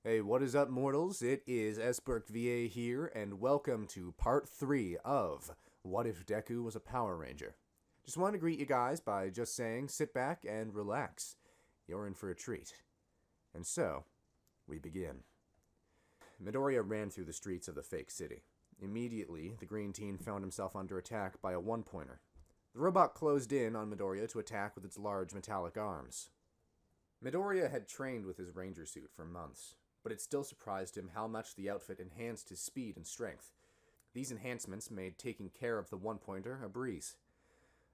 Hey, what is up, mortals? It is Esberk VA here, and welcome to part 3 of What If Deku Was a Power Ranger? Just want to greet you guys by just saying, sit back and relax. You're in for a treat. And so, we begin. Midoriya ran through the streets of the fake city. Immediately, the green teen found himself under attack by a one-pointer. The robot closed in on Midoriya to attack with its large metallic arms. Midoriya had trained with his ranger suit for months, but it still surprised him how much the outfit enhanced his speed and strength. These enhancements made taking care of the one-pointer a breeze.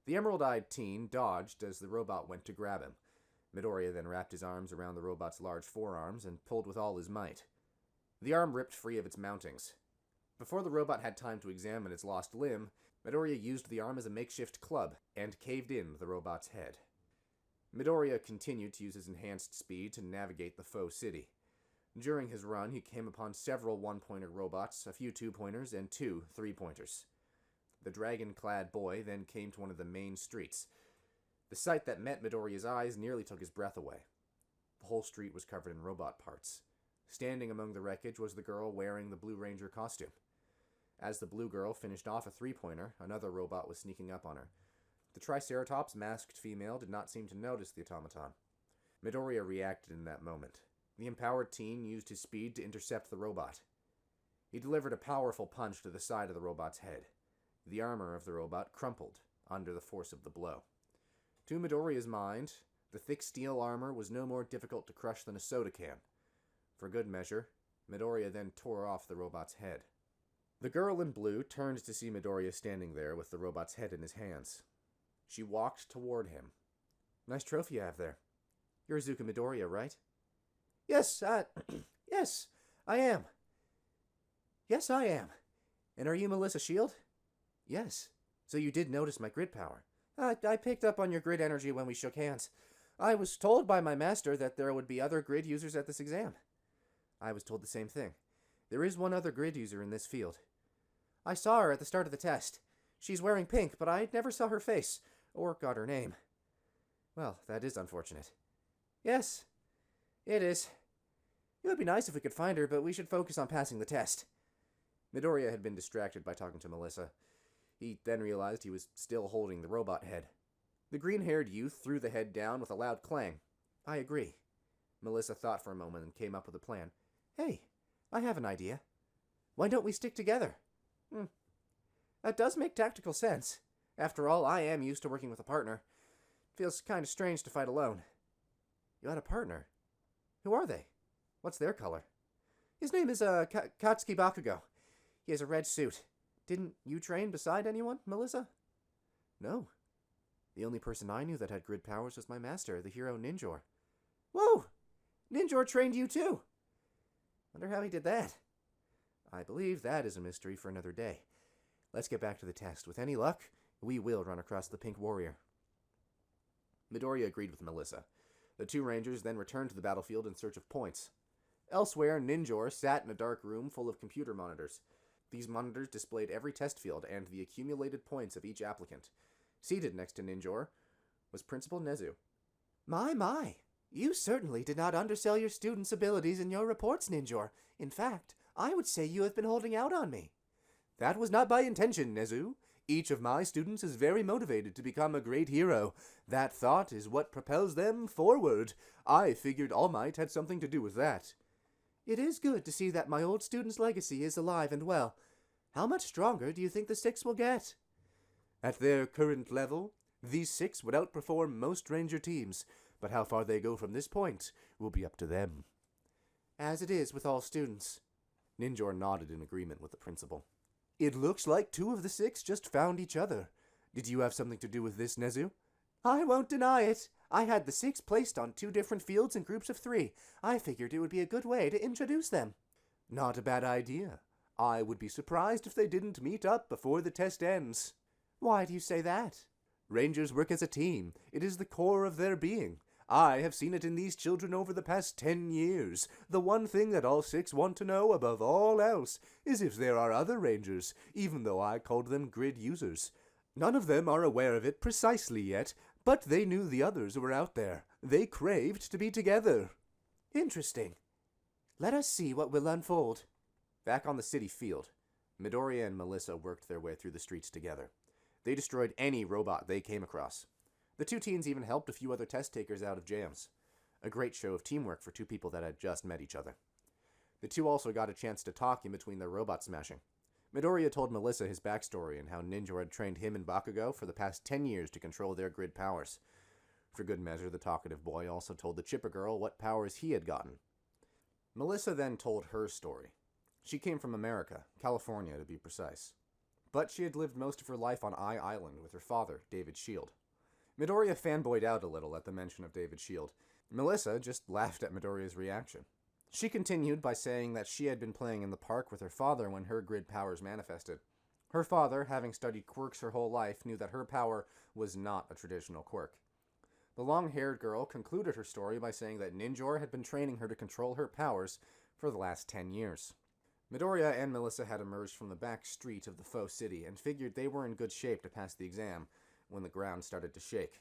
The emerald-eyed teen dodged as the robot went to grab him. Midoriya then wrapped his arms around the robot's large forearms and pulled with all his might. The arm ripped free of its mountings. Before the robot had time to examine its lost limb, Midoriya used the arm as a makeshift club and caved in the robot's head. Midoriya continued to use his enhanced speed to navigate the foe city. During his run, he came upon several one-pointer robots, a few two-pointers, and 2 three-pointers. The dragon-clad boy then came to one of the main streets. The sight that met Midoriya's eyes nearly took his breath away. The whole street was covered in robot parts. Standing among the wreckage was the girl wearing the Blue Ranger costume. As the blue girl finished off a three-pointer, another robot was sneaking up on her. The Triceratops masked female did not seem to notice the automaton. Midoriya reacted in that moment. The empowered teen used his speed to intercept the robot. He delivered a powerful punch to the side of the robot's head. The armor of the robot crumpled under the force of the blow. To Midoriya's mind, the thick steel armor was no more difficult to crush than a soda can. For good measure, Midoriya then tore off the robot's head. The girl in blue turned to see Midoriya standing there with the robot's head in his hands. She walked toward him. "Nice trophy you have there. You're Izuku Midoriya, right?" "Yes, yes, I am." "Yes, I am. And are you Melissa Shield?" "Yes. So you did notice my grid power." I picked up on your grid energy when we shook hands. I was told by my master that there would be other grid users at this exam." "I was told the same thing. There is one other grid user in this field. I saw her at the start of the test. She's wearing pink, but I never saw her face, or got her name." "Well, that is unfortunate." "Yes, it is. It would be nice if we could find her, but we should focus on passing the test." Midoriya had been distracted by talking to Melissa. He then realized he was still holding the robot head. The green-haired youth threw the head down with a loud clang. "I agree." Melissa thought for a moment and came up with a plan. "Hey, I have an idea. Why don't we stick together?" That does make tactical sense. After all, I am used to working with a partner. Feels kind of strange to fight alone." "You had a partner? Who are they? What's their color?" "His name is Katsuki Bakugo. He has a red suit. Didn't you train beside anyone, Melissa?" "No. The only person I knew that had grid powers was my master, the hero Ninjor." "Whoa! Ninjor trained you too? Wonder how he did that." "I believe that is a mystery for another day. Let's get back to the test. With any luck, we will run across the Pink Warrior." Midoriya agreed with Melissa. The two rangers then returned to the battlefield in search of points. Elsewhere, Ninjor sat in a dark room full of computer monitors. These monitors displayed every test field and the accumulated points of each applicant. Seated next to Ninjor was Principal Nezu. My. You certainly did not undersell your students' abilities in your reports, Ninjor. In fact, I would say you have been holding out on me." "That was not by intention, Nezu. Each of my students is very motivated to become a great hero. That thought is what propels them forward. I figured All Might had something to do with that." "It is good to see that my old student's legacy is alive and well. How much stronger do you think the 6 will get?" "At their current level, these 6 would outperform most Ranger teams, but how far they go from this point will be up to them." "As it is with all students." Ninjor nodded in agreement with the principal. "It looks like 2 of the 6 just found each other. Did you have something to do with this, Nezu?" "I won't deny it. I had the 6 placed on 2 different fields in groups of 3. I figured it would be a good way to introduce them." "Not a bad idea. I would be surprised if they didn't meet up before the test ends." "Why do you say that?" "Rangers work as a team. It is the core of their being. I have seen it in these children over the past 10 years. The one thing that all 6 want to know above all else is if there are other Rangers, even though I called them grid users. None of them are aware of it precisely yet, but they knew the others were out there. They craved to be together." "Interesting. Let us see what will unfold. Back on the city field, Midoriya and Melissa worked their way through the streets together. They destroyed any robot they came across. The two teens even helped a few other test takers out of jams. A great show of teamwork for two people that had just met each other. The two also got a chance to talk in between their robot smashing. Midoriya told Melissa his backstory and how Ninja had trained him and Bakugo for the past 10 years to control their grid powers. For good measure, the talkative boy also told the chipper girl what powers he had gotten. Melissa then told her story. She came from America, California to be precise. But she had lived most of her life on Island with her father, David Shield. Midoriya fanboyed out a little at the mention of David Shield. Melissa just laughed at Midoriya's reaction. She continued by saying that she had been playing in the park with her father when her grid powers manifested. Her father, having studied quirks her whole life, knew that her power was not a traditional quirk. The long-haired girl concluded her story by saying that Ninjor had been training her to control her powers for the last 10 years. Midoriya and Melissa had emerged from the back street of the faux city and figured they were in good shape to pass the exam when the ground started to shake.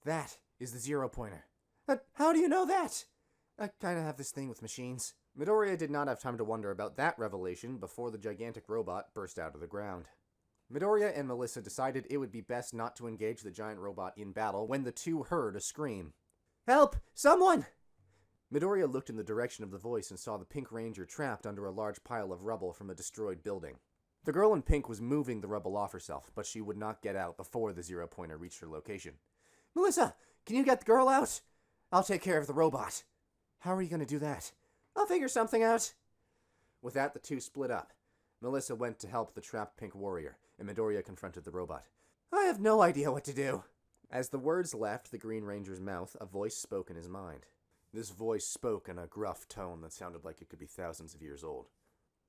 That is the zero-pointer. How do you know that? I kinda have this thing with machines. Midoriya did not have time to wonder about that revelation before the gigantic robot burst out of the ground. Midoriya and Melissa decided it would be best not to engage the giant robot in battle when the two heard a scream. Help! Someone! Midoriya looked in the direction of the voice and saw the Pink Ranger trapped under a large pile of rubble from a destroyed building. The girl in pink was moving the rubble off herself, but she would not get out before the zero-pointer reached her location. Melissa, can you get the girl out? I'll take care of the robot. How are you going to do that? I'll figure something out. With that, the two split up. Melissa went to help the trapped pink warrior, and Midoriya confronted the robot. I have no idea what to do. As the words left the Green Ranger's mouth, a voice spoke in his mind. This voice spoke in a gruff tone that sounded like it could be thousands of years old.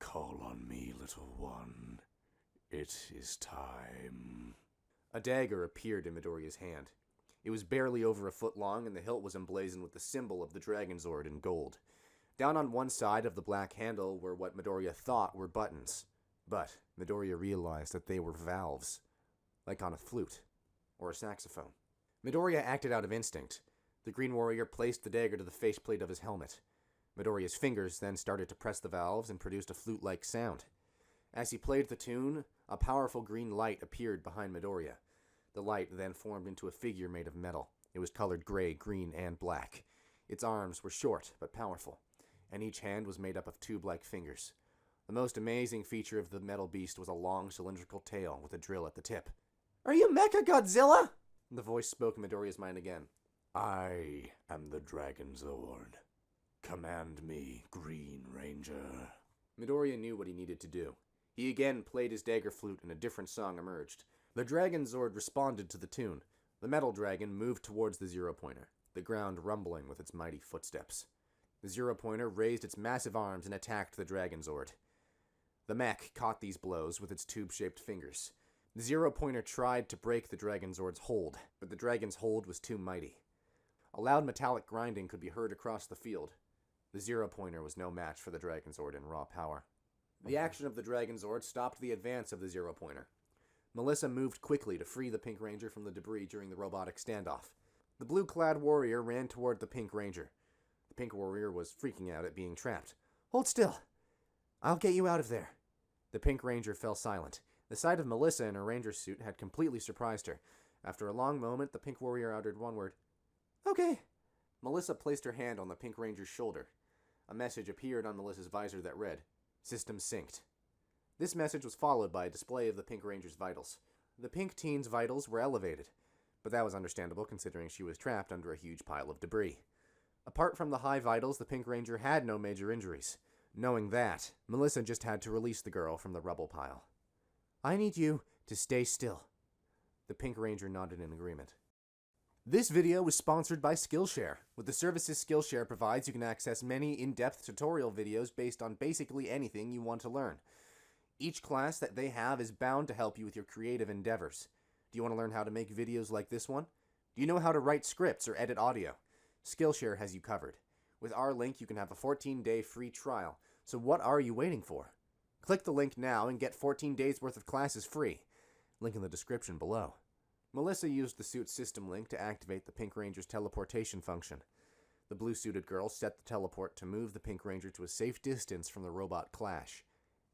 Call on me, little one. It is time. A dagger appeared in Midoriya's hand. It was barely over a foot long, and the hilt was emblazoned with the symbol of the Dragon Zord in gold. Down on one side of the black handle were what Midoriya thought were buttons. But Midoriya realized that they were valves, like on a flute or a saxophone. Midoriya acted out of instinct. The Green Warrior placed the dagger to the faceplate of his helmet. Midoriya's fingers then started to press the valves and produced a flute-like sound. As he played the tune, a powerful green light appeared behind Midoriya. The light then formed into a figure made of metal. It was colored gray, green, and black. Its arms were short but powerful, and each hand was made up of tube-like fingers. The most amazing feature of the metal beast was a long cylindrical tail with a drill at the tip. Are you Mecha Godzilla? The voice spoke in Midoriya's mind again. I am the Dragon Zord. Command me, Green Ranger. Midoriya knew what he needed to do. He again played his dagger flute and a different song emerged. The Dragon Zord responded to the tune. The metal dragon moved towards the zero-pointer, the ground rumbling with its mighty footsteps. The zero-pointer raised its massive arms and attacked the Dragon Zord. The mech caught these blows with its tube-shaped fingers. The zero-pointer tried to break the Dragon Zord's hold, but the dragon's hold was too mighty. A loud metallic grinding could be heard across the field. The zero-pointer was no match for the Dragon Zord in raw power. The action of the Dragon Zord stopped the advance of the zero-pointer. Melissa moved quickly to free the Pink Ranger from the debris during the robotic standoff. The blue-clad warrior ran toward the Pink Ranger. The Pink Warrior was freaking out at being trapped. Hold still. I'll get you out of there. The Pink Ranger fell silent. The sight of Melissa in her ranger suit had completely surprised her. After a long moment, the Pink Warrior uttered one word. Okay. Melissa placed her hand on the Pink Ranger's shoulder. A message appeared on Melissa's visor that read, System synced. This message was followed by a display of the Pink Ranger's vitals. The Pink Teen's vitals were elevated, but that was understandable considering she was trapped under a huge pile of debris. Apart from the high vitals, the Pink Ranger had no major injuries. Knowing that, Melissa just had to release the girl from the rubble pile. I need you to stay still. The Pink Ranger nodded in agreement. This video was sponsored by Skillshare. With the services Skillshare provides, you can access many in-depth tutorial videos based on basically anything you want to learn. Each class that they have is bound to help you with your creative endeavors. Do you want to learn how to make videos like this one? Do you know how to write scripts or edit audio? Skillshare has you covered. With our link, you can have a 14-day free trial. So what are you waiting for? Click the link now and get 14 days worth of classes free. Link in the description below. Melissa used the suit system link to activate the Pink Ranger's teleportation function. The blue-suited girl set the teleport to move the Pink Ranger to a safe distance from the robot clash.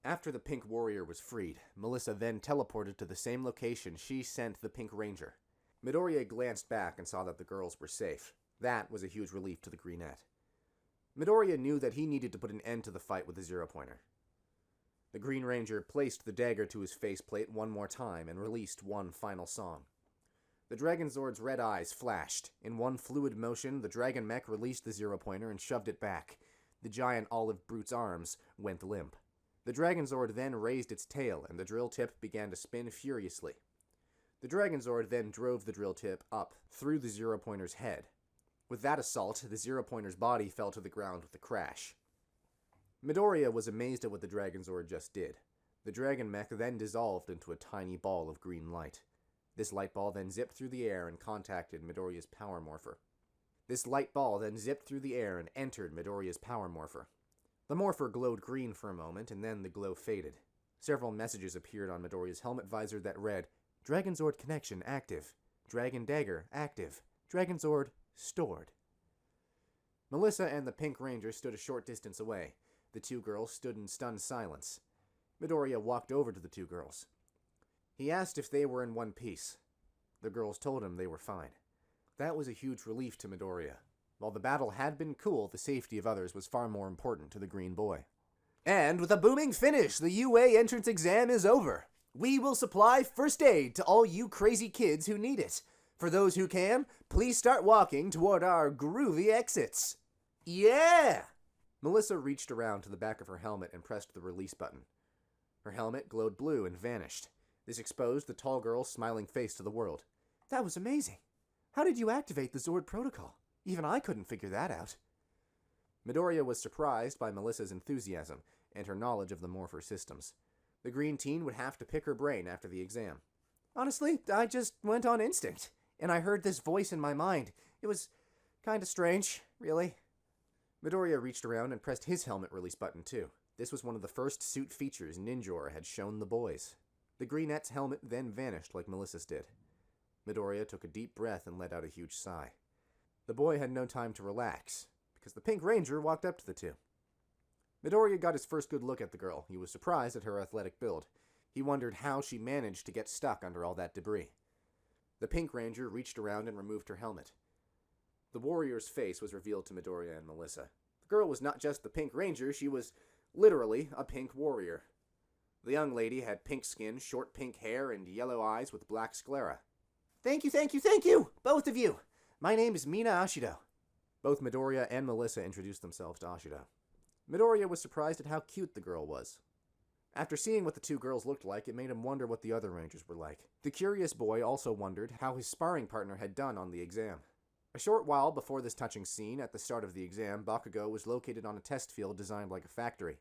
After the Pink Warrior was freed, Melissa then teleported to the same location she sent the Pink Ranger. Midoriya glanced back and saw that the girls were safe. That was a huge relief to the Greenette. Midoriya knew that he needed to put an end to the fight with the Zero-Pointer. The Green Ranger placed the dagger to his faceplate one more time and released one final song. The Dragon Zord's red eyes flashed. In one fluid motion, the Dragon Mech released the Zero-Pointer and shoved it back. The giant olive brute's arms went limp. The Dragon Zord then raised its tail, and the drill tip began to spin furiously. The Dragon Zord then drove the drill tip up through the Zero-Pointer's head. With that assault, the Zero-Pointer's body fell to the ground with a crash. Midoriya was amazed at what the Dragon Zord just did. The Dragon Mech then dissolved into a tiny ball of green light. This light ball then zipped through the air and contacted Midoriya's Power Morpher. This light ball then zipped through the air and entered Midoriya's Power Morpher. The Morpher glowed green for a moment, and then the glow faded. Several messages appeared on Midoriya's helmet visor that read, Dragon Zord connection active. Dragon Dagger active. Dragon Zord stored. Melissa and the Pink Ranger stood a short distance away. The two girls stood in stunned silence. Midoriya walked over to the two girls. He asked if they were in one piece. The girls told him they were fine. That was a huge relief to Midoriya. While the battle had been cool, the safety of others was far more important to the green boy. And with a booming finish, the UA entrance exam is over. We will supply first aid to all you crazy kids who need it. For those who can, please start walking toward our groovy exits. Yeah! Melissa reached around to the back of her helmet and pressed the release button. Her helmet glowed blue and vanished. This exposed the tall girl's smiling face to the world. That was amazing. How did you activate the Zord protocol? Even I couldn't figure that out. Midoriya was surprised by Melissa's enthusiasm and her knowledge of the Morpher systems. The green teen would have to pick her brain after the exam. Honestly, I just went on instinct, and I heard this voice in my mind. It was kinda strange, really. Midoriya reached around and pressed his helmet release button too. This was one of the first suit features Ninjor had shown the boys. The Greenette's helmet then vanished like Melissa's did. Midoriya took a deep breath and let out a huge sigh. The boy had no time to relax, because the Pink Ranger walked up to the two. Midoriya got his first good look at the girl. He was surprised at her athletic build. He wondered how she managed to get stuck under all that debris. The Pink Ranger reached around and removed her helmet. The warrior's face was revealed to Midoriya and Melissa. The girl was not just the Pink Ranger, she was literally a pink warrior. The young lady had pink skin, short pink hair, and yellow eyes with black sclera. Thank you, both of you! My name is Mina Ashido. Both Midoriya and Melissa introduced themselves to Ashido. Midoriya was surprised at how cute the girl was. After seeing what the two girls looked like, it made him wonder what the other Rangers were like. The curious boy also wondered how his sparring partner had done on the exam. A short while before this touching scene, at the start of the exam, Bakugo was located on a test field designed like a factory.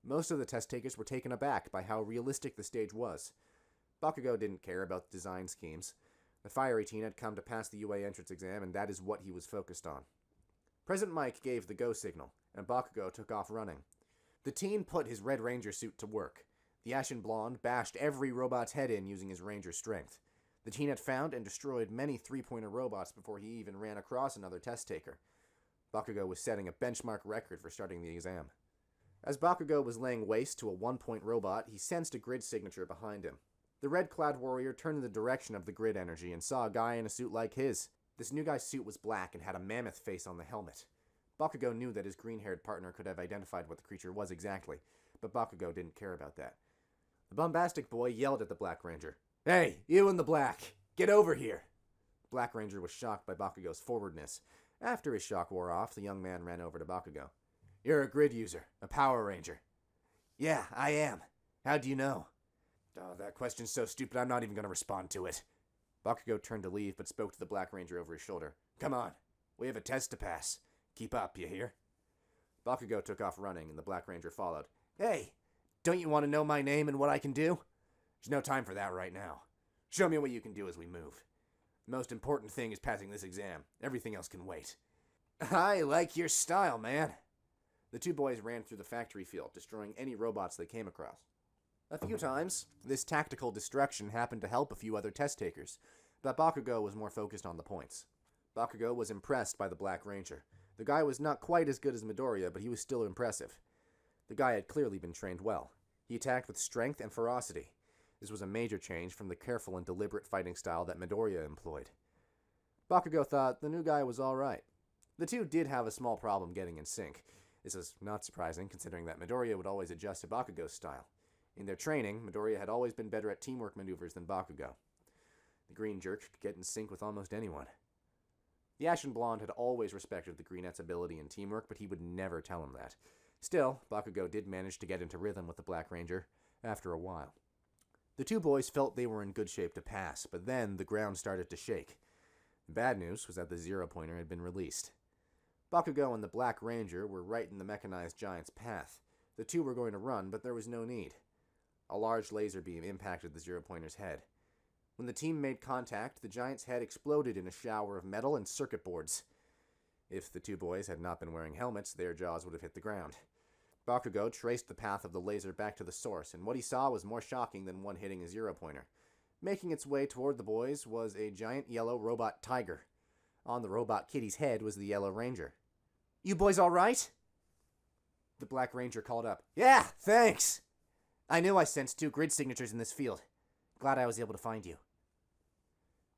Most of the test takers were taken aback by how realistic the stage was. Bakugo didn't care about the design schemes. The fiery teen had come to pass the UA entrance exam, and that is what he was focused on. President Mike gave the go signal, and Bakugo took off running. The teen put his Red Ranger suit to work. The Ashen Blonde bashed every robot's head in using his Ranger strength. The teen had found and destroyed many three-pointer robots before he even ran across another test taker. Bakugo was setting a benchmark record for starting the exam. As Bakugo was laying waste to a one-point robot, he sensed a grid signature behind him. The red-clad warrior turned in the direction of the grid energy and saw a guy in a suit like his. This new guy's suit was black and had a mammoth face on the helmet. Bakugo knew that his green-haired partner could have identified what the creature was exactly, but Bakugo didn't care about that. The bombastic boy yelled at the Black Ranger. Hey, you in the black! Get over here! The Black Ranger was shocked by Bakugo's forwardness. After his shock wore off, the young man ran over to Bakugo. You're a grid user, a Power Ranger. Yeah, I am. How do you know? Oh, that question's so stupid I'm not even going to respond to it. Bakugo turned to leave, but spoke to the Black Ranger over his shoulder. Come on, we have a test to pass. Keep up, you hear? Bakugo took off running, and the Black Ranger followed. Hey, don't you want to know my name and what I can do? There's no time for that right now. Show me what you can do as we move. The most important thing is passing this exam. Everything else can wait. I like your style, man. The two boys ran through the factory field, destroying any robots they came across. A few times, this tactical destruction happened to help a few other test takers, but Bakugo was more focused on the points. Bakugo was impressed by the Black Ranger. The guy was not quite as good as Midoriya, but he was still impressive. The guy had clearly been trained well. He attacked with strength and ferocity. This was a major change from the careful and deliberate fighting style that Midoriya employed. Bakugo thought the new guy was alright. The two did have a small problem getting in sync. This is not surprising, considering that Midoriya would always adjust to Bakugo's style. In their training, Midoriya had always been better at teamwork maneuvers than Bakugo. The green jerk could get in sync with almost anyone. The Ashen Blonde had always respected the Greenette's ability in teamwork, but he would never tell him that. Still, Bakugo did manage to get into rhythm with the Black Ranger after a while. The two boys felt they were in good shape to pass, but then the ground started to shake. The bad news was that the zero-pointer had been released. Bakugo and the Black Ranger were right in the mechanized giant's path. The two were going to run, but there was no need. A large laser beam impacted the zero-pointer's head. When the team made contact, the giant's head exploded in a shower of metal and circuit boards. If the two boys had not been wearing helmets, their jaws would have hit the ground. Bakugo traced the path of the laser back to the source, and what he saw was more shocking than one hitting a zero-pointer. Making its way toward the boys was a giant yellow robot tiger. On the robot kitty's head was the Yellow Ranger. "You boys all right?" The Black Ranger called up. "Yeah, thanks! I knew I sensed 2 grid signatures in this field. Glad I was able to find you."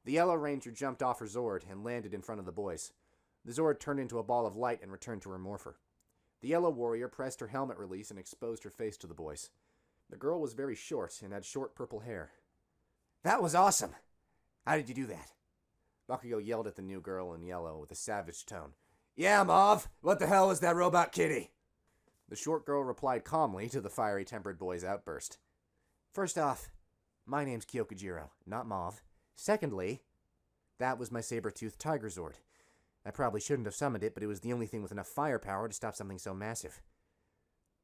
The Yellow Ranger jumped off her Zord and landed in front of the boys. The Zord turned into a ball of light and returned to her morpher. The Yellow Warrior pressed her helmet release and exposed her face to the boys. The girl was very short and had short purple hair. "That was awesome! How did you do that?" Bakugo yelled at the new girl in yellow with a savage tone. "Yeah, Mauve! What the hell is that robot kitty?" The short girl replied calmly to the fiery-tempered boy's outburst. "First off, my name's Kyokujiro, not Mauve. Secondly, that was my saber-toothed tiger Zord. I probably shouldn't have summoned it, but it was the only thing with enough firepower to stop something so massive."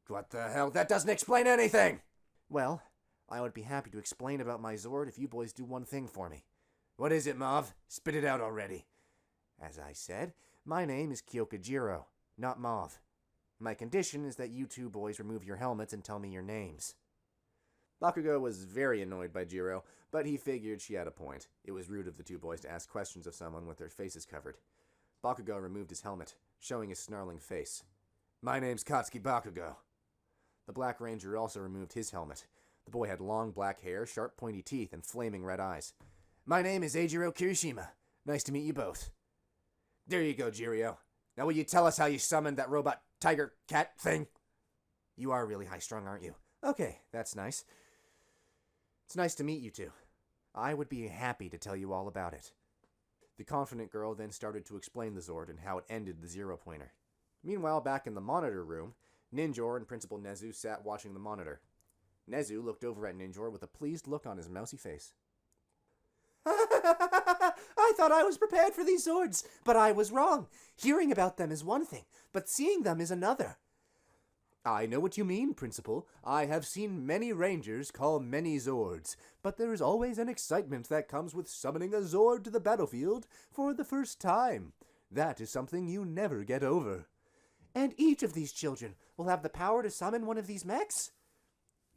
"What the hell? That doesn't explain anything!" "Well, I would be happy to explain about my Zord if you boys do one thing for me." "What is it, Mauve? Spit it out already." "As I said, my name is Kyokujiro, not Mauve. My condition is that you two boys remove your helmets and tell me your names." Bakugo was very annoyed by Jiro, but he figured she had a point. It was rude of the two boys to ask questions of someone with their faces covered. Bakugo removed his helmet, showing his snarling face. "My name's Katsuki Bakugo." The Black Ranger also removed his helmet. The boy had long black hair, sharp pointy teeth, and flaming red eyes. "My name is Eijiro Kirishima. Nice to meet you both." "There you go, Jiryo. Now will you tell us how you summoned that robot tiger cat thing?" "You are really high-strung, aren't you? Okay, that's nice. It's nice to meet you two. I would be happy to tell you all about it." The confident girl then started to explain the Zord and how it ended the zero-pointer. Meanwhile, back in the monitor room, Ninjor and Principal Nezu sat watching the monitor. Nezu looked over at Ninjor with a pleased look on his mousy face. "I thought I was prepared for these Zords, but I was wrong. Hearing about them is one thing, but seeing them is another." "I know what you mean, Principal. I have seen many Rangers call many Zords, but there is always an excitement that comes with summoning a Zord to the battlefield for the first time. That is something you never get over." "And each of these children will have the power to summon one of these mechs?"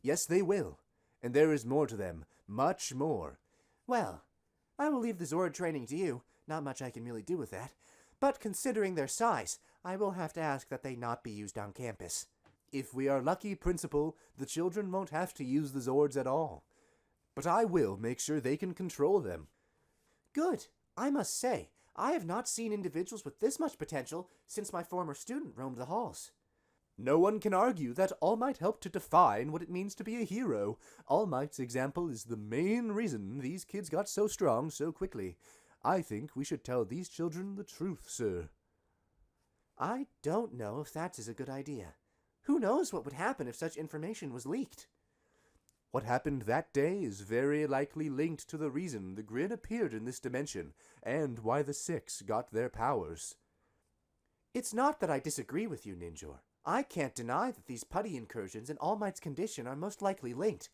"Yes, they will. And there is more to them. Much more." "Well, I will leave the Zord training to you. Not much I can really do with that. But considering their size, I will have to ask that they not be used on campus." "If we are lucky, Principal, the children won't have to use the Zords at all. But I will make sure they can control them." "Good. I must say, I have not seen individuals with this much potential since my former student roamed the halls." "No one can argue that All Might helped to define what it means to be a hero. All Might's example is the main reason these kids got so strong so quickly. I think we should tell these children the truth, sir." "I don't know if that is a good idea. Who knows what would happen if such information was leaked?" "What happened that day is very likely linked to the reason the Grin appeared in this dimension, and why the Six got their powers." "It's not that I disagree with you, Ninjor. I can't deny that these putty incursions and All Might's condition are most likely linked,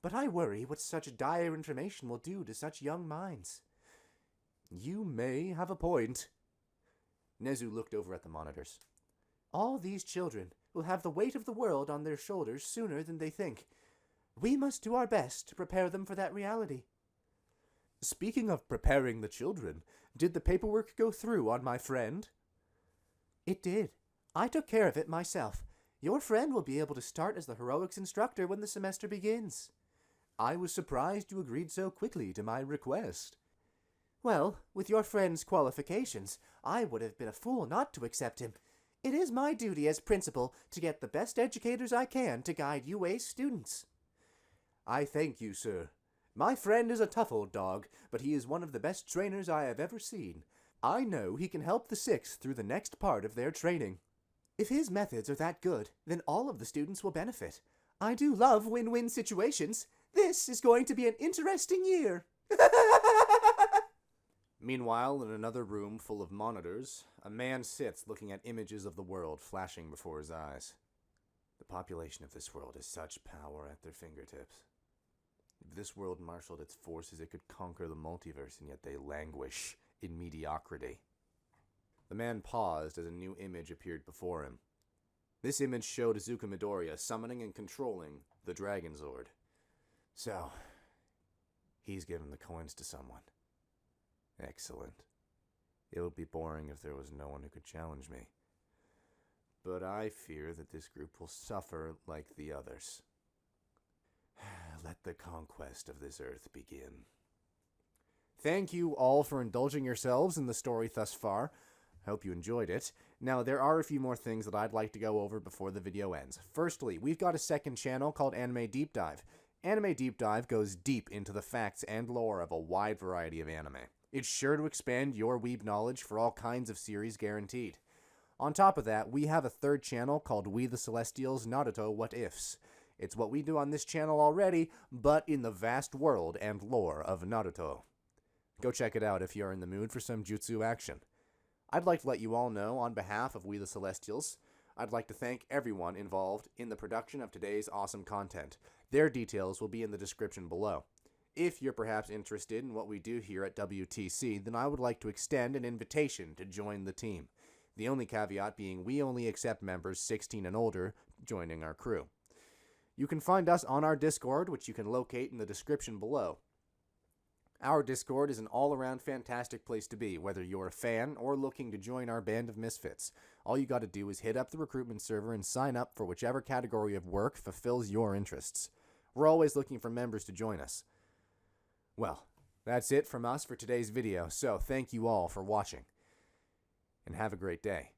but I worry what such dire information will do to such young minds." "You may have a point." Nezu looked over at the monitors. "All these children will have the weight of the world on their shoulders sooner than they think. We must do our best to prepare them for that reality." "Speaking of preparing the children, did the paperwork go through on my friend?" It did. I took care of it myself. Your friend will be able to start as the heroics instructor when the semester begins. I was surprised you agreed so quickly to my request. Well, with your friend's qualifications, I would have been a fool not to accept him. It is my duty as principal to get the best educators I can to guide UA's students. I thank you, sir. My friend is a tough old dog, but he is one of the best trainers I have ever seen. I know he can help the Sixth through the next part of their training. If his methods are that good, then all of the students will benefit. I do love win-win situations. This is going to be an interesting year. Meanwhile, in another room full of monitors, a man sits looking at images of the world flashing before his eyes. The population of this world has such power at their fingertips. If this world marshaled its forces, it could conquer the multiverse, and yet they languish in mediocrity. The man paused as a new image appeared before him. This image showed Izuku Midoriya summoning and controlling the Dragon Zord. So, he's given the coins to someone. Excellent. It would be boring if there was no one who could challenge me. But I fear that this group will suffer like the others. Let the conquest of this earth begin. Thank you all for indulging yourselves in the story thus far. I hope you enjoyed it. Now, there are a few more things that I'd like to go over before the video ends. Firstly, we've got a second channel called Anime Deep Dive. Anime Deep Dive goes deep into the facts and lore of a wide variety of anime. It's sure to expand your weeb knowledge for all kinds of series guaranteed. On top of that, we have a third channel called We the Celestials Naruto What Ifs. It's what we do on this channel already, but in the vast world and lore of Naruto. Go check it out if you're in the mood for some jutsu action. I'd like to let you all know, on behalf of We the Celestials, I'd like to thank everyone involved in the production of today's awesome content. Their details will be in the description below. If you're perhaps interested in what we do here at WTC, then I would like to extend an invitation to join the team. The only caveat being we only accept members 16 and older joining our crew. You can find us on our Discord, which you can locate in the description below. Our Discord is an all-around fantastic place to be, whether you're a fan or looking to join our band of misfits. All you gotta do is hit up the recruitment server and sign up for whichever category of work fulfills your interests. We're always looking for members to join us. Well, that's it from us for today's video, so thank you all for watching, and have a great day.